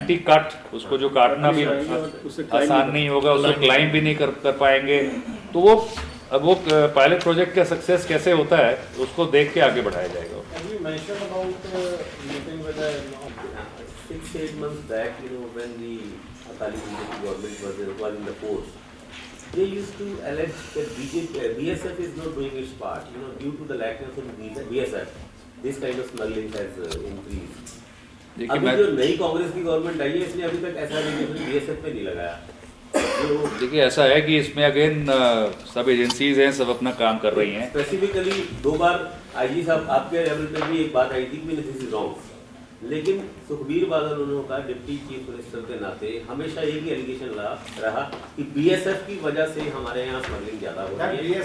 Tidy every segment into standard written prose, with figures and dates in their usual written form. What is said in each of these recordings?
Cut उसको जो काटना भी आसान नहीं होगा, उसको क्लाइंब भी नहीं कर पाएंगे। तो वो अब वो पायलट प्रोजेक्ट का सक्सेस कैसे होता है उसको देख के आगे बढ़ाया जाएगा। Six, 8 months back, when the Akali BJP government was in the force, they used to allege that BSF is not doing its part, due to the lackness of BSF. This kind of smuggling has increased. अभी जो नई कांग्रेस की government आई है, इसने अभी तक ऐसा BSF पे नहीं लगाया। देखिए ऐसा है कि इसमें अगेन सब एजेंसीज हैं, सब अपना काम कर रही हैं। स्पेसिफिकली 2 बार आईजी साहब आपके लेवल पे भी एक बात आई थी कि दिस इज रॉन्ग, लेकिन सुखबीर बादल उन्होंने कहा डिप्टी चीफ मिनिस्टर के नाते हमेशा एक ही एलिगेशन रहा कि बीएसएफ की वजह से हमारे यहाँ स्मगलिंग ज्यादा हो रही है।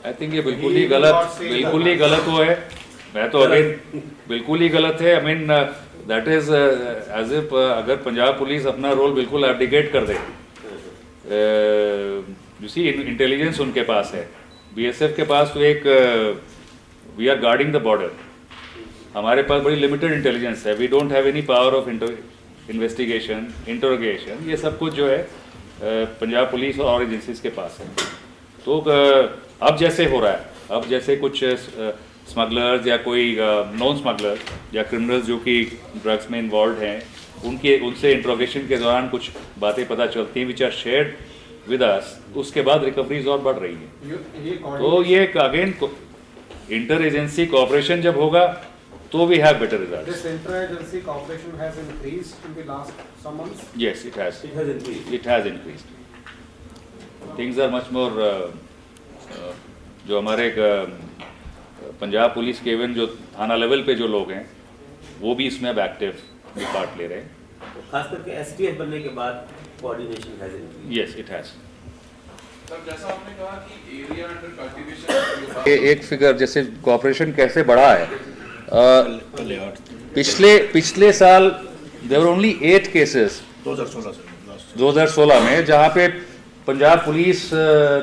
आई थिंक ये बिल्कुल ही गलत वो है। मैं तो अगेन बिल्कुल ही गलत है। I mean that is as if अगर पंजाब पुलिस अपना रोल बिल्कुल एब्डिकेट कर दे, यू सी इंटेलिजेंस उनके पास है, बीएसएफ के पास तो एक we are guarding the border, हमारे पास बड़ी लिमिटेड इंटेलिजेंस है। We don't have any power of investigation, interrogation, ये सब कुछ जो है पंजाब पुलिस और एजेंसीज के पास है। तो अब जैसे हो रहा है, अब जैसे कुछ स्मगलर्स या कोई नॉन स्मगलर या क्रिमिनल्स जो कि ड्रग्स में इन्वॉल्व हैं, उनसे इंट्रोगेशन के दौरान कुछ बातें पता चलती हैं which are shared with us, उसके बाद रिकवरीज और बढ़ रही हैं। तो ये अगेन इंटर एजेंसी कोऑपरेशन जब होगा तो we have better results. This inter-agency cooperation has increased in the last some months? Yes, it has. It has increased. It has increased. Things are much more जो हमारे Punjab police के even जो थाना level पे जो लोग हैं वो भी इसमें अब एक्टिव पार्ट ले रहे हैं। खास करके एसटीएफ बनने के बाद coordination has increased. Yes, it has. Sir जैसा आपने कहा कि एरिया अंडर कल्टीवेशन एक फिगर जैसे कोऑपरेशन कैसे बढ़ा है, पिछले साल देयर वर ओनली 8 केसेस 2016 में जहाँ पे पंजाब पुलिस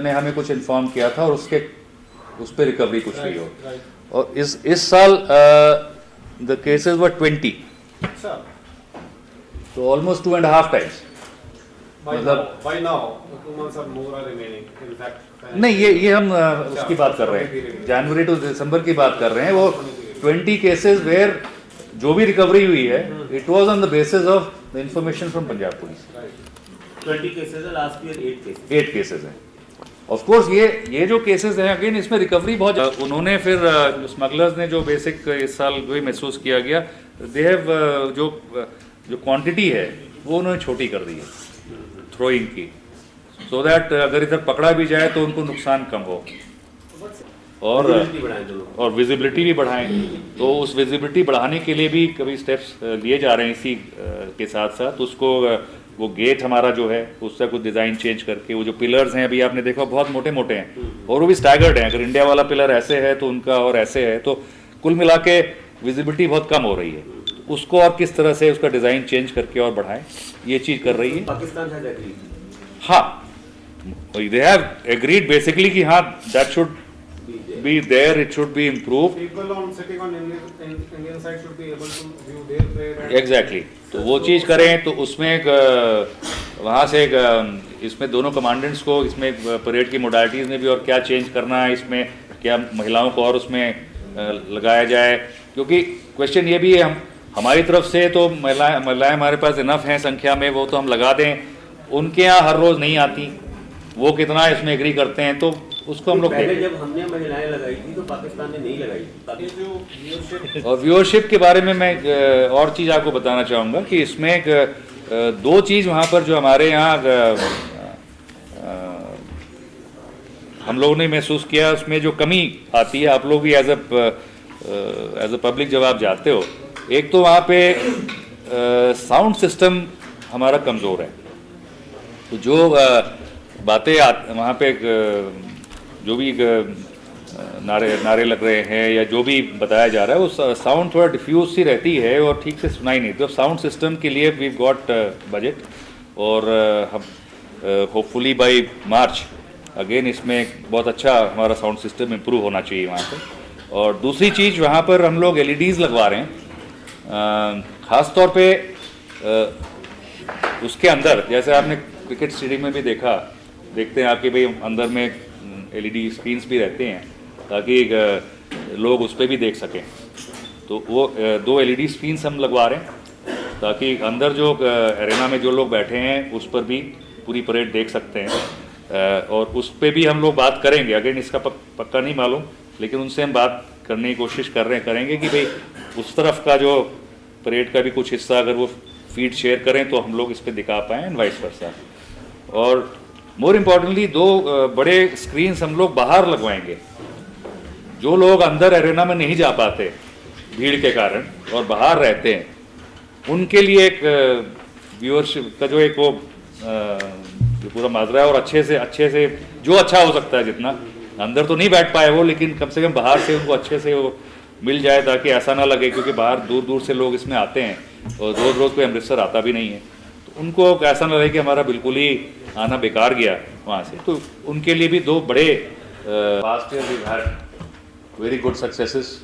ने हमें कुछ इन्फॉर्म किया था और उस पे रिकवरी कुछ हुई हो, और इस साल द केसेस वर 20, तो ऑलमोस्ट 2.5 टाइम्स। मतलब by now 2 months or more are remaining. In fact, नहीं, ये हम उसकी बात कर रहे हैं, जनवरी टू दिसंबर की बात कर रहे हैं। वो 20 केसेस वेयर जो भी रिकवरी हुई है it was on the basis of the information from Punjab police. 20 cases है, लास्ट ईयर 8 केसेस हैं। ऑफ कोर्स ये जो केसेस हैं अगेन इसमें रिकवरी बहुत उन्होंने फिर स्मगलर्स ने जो बेसिक इस साल जो महसूस किया गया, दे हैव जो क्वांटिटी है वो उन्होंने छोटी कर दी है थ्रोइंग की, सो दैट अगर इधर पकड़ा भी जाए तो उनको नुकसान कम हो और विजिबिलिटी भी बढ़ाएं। तो उस विजिबिलिटी बढ़ाने के लिए भी कभी स्टेप्स लिए जा रहे हैं। इसी के साथ साथ उसको वो गेट हमारा जो है उसका कुछ डिज़ाइन चेंज करके, वो जो पिलर्स हैं अभी आपने देखा बहुत मोटे मोटे हैं और वो भी स्टैगर्ड हैं। अगर इंडिया वाला पिलर ऐसे है तो उनका और ऐसे है, तो कुल मिला के विजिबिलिटी बहुत कम हो रही है। उसको और किस तरह से उसका डिज़ाइन चेंज करके और बढ़ाएं, ये चीज़ कर रही है पाकिस्तान हैज एग्रीड। हाँ, दे हैव एग्रीड बेसिकली कि हाँ that should be there, it should be improved. People sitting on Indian side should be able to view their parade. Exactly. तो वो चीज़ करें तो उसमें वहाँ से इसमें दोनों कमांडेंट्स को इसमें परेड की मोडालिटीज़ में भी और क्या चेंज करना है, इसमें क्या महिलाओं को और उसमें लगाया जाए, क्योंकि क्वेश्चन ये भी है हमारी तरफ से तो महिलाएं हमारे पास इनफ हैं संख्या में, वो तो हम लगा दें, उनके यहाँ हर रोज़ नहीं आती, वो कितना इसमें एग्री करते हैं, तो उसको हम लोग पहले जब हमने महिलाएं लगाई थी तो पाकिस्तान ने नहीं लगाई। और व्यूअरशिप के बारे में मैं और चीज़ आपको बताना चाहूँगा कि इसमें 2 चीज़ वहाँ पर जो हमारे यहाँ हम लोगों ने महसूस किया, उसमें जो कमी आती है, आप लोग भी एज अ पब्लिक जब आप जाते हो, एक तो वहाँ पे साउंड सिस्टम हमारा कमज़ोर है। तो जो बातें वहाँ पे जो भी नारे लग रहे हैं या जो भी बताया जा रहा है वो साउंड थोड़ा डिफ्यूज सी रहती है और ठीक से सुनाई नहीं। तो साउंड सिस्टम के लिए वी गॉट बजट और हम होपफुली बाय मार्च अगेन इसमें बहुत अच्छा हमारा साउंड सिस्टम इम्प्रूव होना चाहिए वहाँ पे। और दूसरी चीज़ वहाँ पर हम लोग LEDs लगवा रहे हैं, ख़ास तौर पे उसके अंदर, जैसे आपने क्रिकेट स्टेडियम में भी देखते हैं आपके भाई अंदर में एलईडी स्क्रीन्स भी रहते हैं ताकि लोग उस पर भी देख सकें। तो वो 2 एलईडी स्क्रीन्स हम लगवा रहे हैं ताकि अंदर जो एरेना में जो लोग बैठे हैं उस पर भी पूरी परेड देख सकते हैं। और उस पर भी हम लोग बात करेंगे, अगेन इसका पक्का नहीं मालूम, लेकिन उनसे हम बात करने की कोशिश करेंगे कि भाई उस तरफ का जो परेड का भी कुछ हिस्सा अगर वो फीड शेयर करें तो हम लोग इस पर दिखा पाएँ एंड वाइस वर्सा। और मोर इम्पॉर्टेंटली 2 बड़े स्क्रीन्स हम लोग बाहर लगवाएंगे। जो लोग अंदर एरेना में नहीं जा पाते भीड़ के कारण और बाहर रहते हैं, उनके लिए एक व्यूअरशिप का जो एक वो जो पूरा माजरा है, और अच्छे से जो अच्छा हो सकता है, जितना अंदर तो नहीं बैठ पाए वो, लेकिन कम से कम बाहर से उनको अच्छे से वो मिल जाए ताकि ऐसा ना लगे, क्योंकि बाहर दूर दूर से लोग इसमें आते हैं और रोज़ रोज़ कोई अमृतसर आता भी नहीं है, तो उनको ऐसा ना लगे कि हमारा बिल्कुल ही आना बेकार गया वहाँ से। तो उनके लिए भी 2 बड़े last year we had very good successes.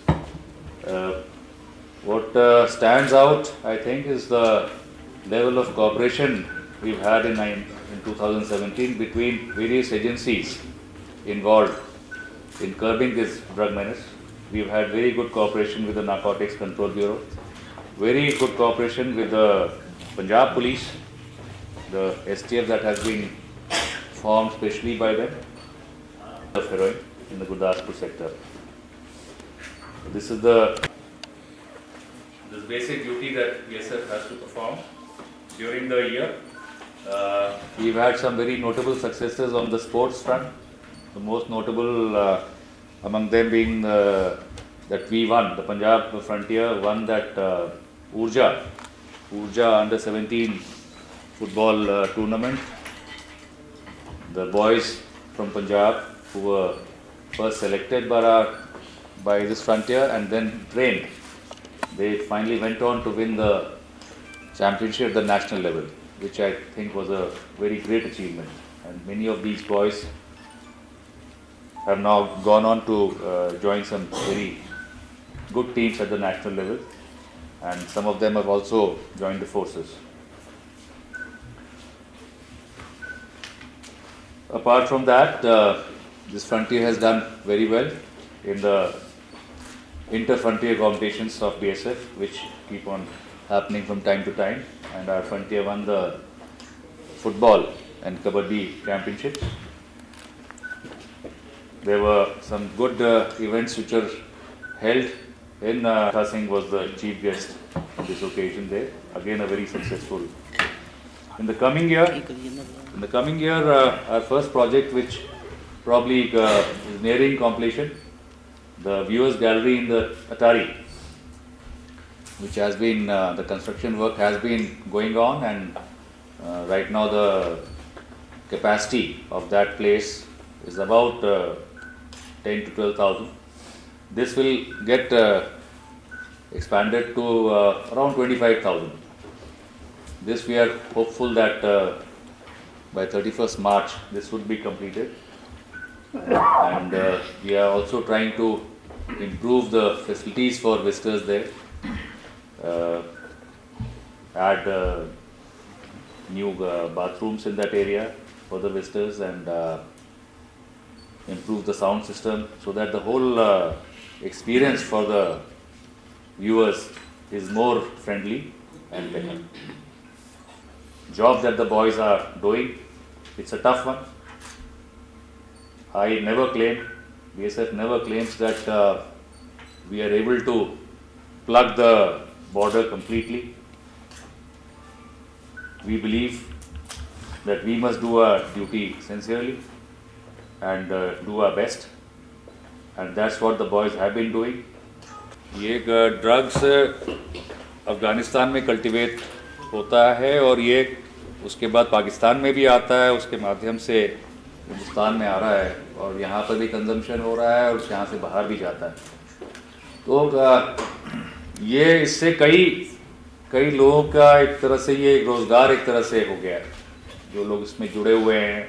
What stands out, I think, is the level of cooperation we've had in 2017 between various agencies involved in curbing this drug menace. We've had very good cooperation with the Narcotics Control Bureau, very good cooperation with the Punjab Police, the STF that has been formed specially by them, of heroin in the Gurdaspur sector. This is the basic duty that BSF has to perform during the year. We've had some very notable successes on the sports front. The most notable among them being that we won, the Punjab Frontier won that Urja under 17 football tournament. The boys from Punjab who were first selected by this Frontier and then trained, they finally went on to win the championship at the national level, which I think was a very great achievement. And many of these boys have now gone on to join some very good teams at the national level, and some of them have also joined the forces. Apart from that, this Frontier has done very well in the inter-frontier competitions of BSF, which keep on happening from time to time, and our Frontier won the football and kabaddi championships. There were some good events which were held in Singh was the chief guest on this occasion there. Again, a very successful. In the coming year, our first project, which probably is nearing completion, the Viewers Gallery in the Atari, which has been, the construction work has been going on, and right now the capacity of that place is about 10 to 12,000. This will get expanded to around 25,000. This we are hopeful that by 31st March this would be completed, and we are also trying to improve the facilities for visitors there, add new bathrooms in that area for the visitors, and improve the sound system so that the whole experience for the viewers is more friendly and better. Job that the boys are doing, it's a tough one. I never claim, BSF never claims that we are able to plug the border completely. We believe that we must do our duty sincerely and do our best, and that's what the boys have been doing. ये drugs Afghanistan में cultivate होता है और ये उसके बाद पाकिस्तान में भी आता है, उसके माध्यम से हिंदुस्तान में आ रहा है और यहाँ पर भी कंजम्पशन हो रहा है और यहाँ से बाहर भी जाता है। तो ये इससे कई लोगों का एक तरह से ये रोज़गार एक तरह से हो गया है, जो लोग इसमें जुड़े हुए हैं,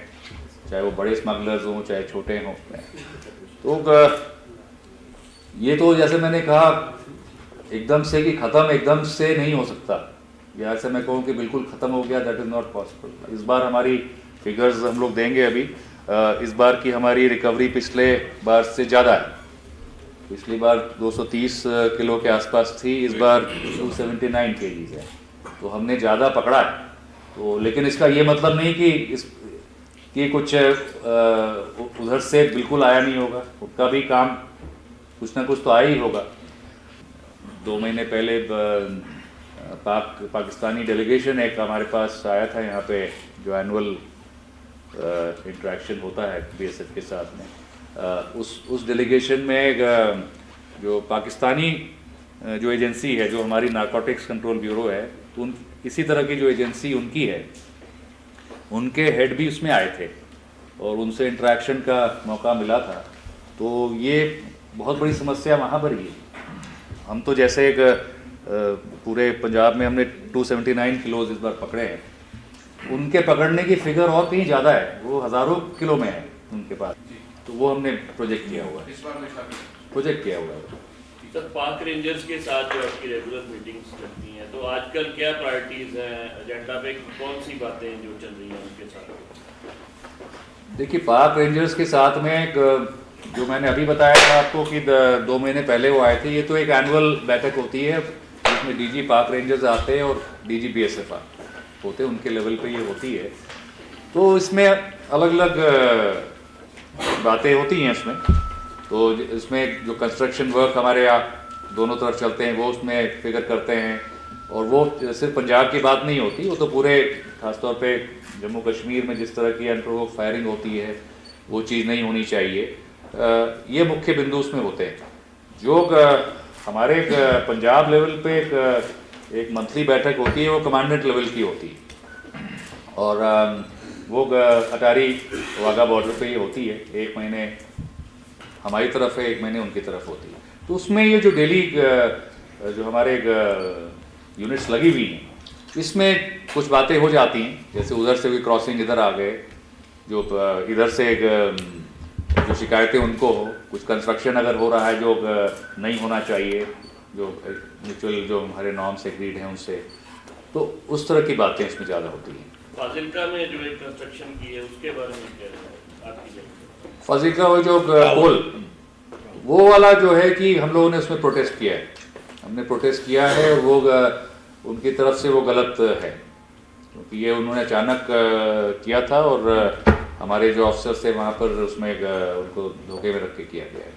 चाहे वो बड़े स्मगलर्स हों चाहे छोटे हों। तो ये तो जैसे मैंने कहा एकदम से कि ख़त्म एकदम से नहीं हो सकता, या ऐसे मैं कहूँ कि बिल्कुल ख़त्म हो गया, दैट इज़ नॉट पॉसिबल। इस बार हमारी फिगर्स हम लोग देंगे अभी, इस बार की हमारी रिकवरी पिछले बार से ज़्यादा है। पिछली बार 230 किलो के आसपास थी, इस बार 279 kgs है, तो हमने ज़्यादा पकड़ा है। तो लेकिन इसका ये मतलब नहीं कि कुछ उधर से बिल्कुल आया नहीं होगा, उसका भी काम कुछ ना कुछ तो आया ही होगा। 2 महीने पहले पाकिस्तानी डेलीगेशन एक हमारे पास आया था यहाँ पे, जो एनुअल इंटरेक्शन होता है बीएसएफ के साथ में। उस डेलीगेशन में एक जो पाकिस्तानी जो एजेंसी है, जो हमारी नारकोटिक्स कंट्रोल ब्यूरो है, तो इसी तरह की जो एजेंसी उनकी है, उनके हेड भी उसमें आए थे और उनसे इंटरेक्शन का मौका मिला था। तो ये बहुत बड़ी समस्या वहाँ पर ही है। हम तो जैसे एक पूरे पंजाब में हमने 279 किलोज इस बार पकड़े हैं, उनके पकड़ने की फिगर और कहीं ज़्यादा है, वो हज़ारों किलो में है उनके पास। तो वो हमने प्रोजेक्ट किया हुआ है, इस बार देखा प्रोजेक्ट किया हुआ है। सर, पाक रेंजर्स के साथ जो आपकी रेगुलर मीटिंग्स लगती हैं, तो आजकल क्या प्रायोरिटीज़ हैं, एजेंडा पे कौन सी बातें जो चल रही हैं उनके साथ? देखिए, पाक रेंजर्स के साथ में एक जो मैंने अभी बताया था आपको कि 2 महीने पहले वो आए थे, ये तो एक एनुअल बैठक होती है जिसमें डीजी पाक रेंजर्स आते हैं और डीजी बीएसएफ होते हैं, उनके लेवल पे ये होती है। तो इसमें अलग अलग बातें होती हैं इसमें। तो इसमें जो कंस्ट्रक्शन वर्क हमारे यहाँ दोनों तरफ चलते हैं, वो उसमें फिगर करते हैं। और वो सिर्फ पंजाब की बात नहीं होती, वो तो पूरे खासतौर पे जम्मू कश्मीर में जिस तरह की अनप्रोवोक्ड फायरिंग होती है, वो चीज़ नहीं होनी चाहिए। ये मुख्य बिंदु उसमें होते हैं। जो हमारे पंजाब लेवल पे एक मंथली बैठक होती है, वो कमांडेंट लेवल की होती है, और वो अटारी वाघा बॉर्डर पे ही होती है। 1 महीने हमारी तरफ है, 1 महीने उनकी तरफ होती है। तो उसमें ये जो डेली जो हमारे यूनिट्स लगी हुई हैं, इसमें कुछ बातें हो जाती हैं, जैसे उधर से भी क्रॉसिंग इधर आ गए, जो इधर से जो शिकायतें उनको हो, कुछ कंस्ट्रक्शन अगर हो रहा है जो नहीं होना चाहिए, जो म्यूचुअल जो हमारे नॉर्म्स एग्रीड हैं उनसे, तो उस तरह की बातें इसमें ज़्यादा होती हैं। फाजिल्का में जो एक कंस्ट्रक्शन की है, उसके बारे में क्या है आपकी जानकारी? फाजिल्का वो जो पुल, वो वाला जो है कि हम लोगों ने उसमें प्रोटेस्ट किया है, हमने प्रोटेस्ट किया है, और वो उनकी तरफ से वो गलत है, क्योंकि ये उन्होंने अचानक किया था और हमारे जो अफसर थे वहाँ पर उसमें उनको धोखे में रख के किया गया है।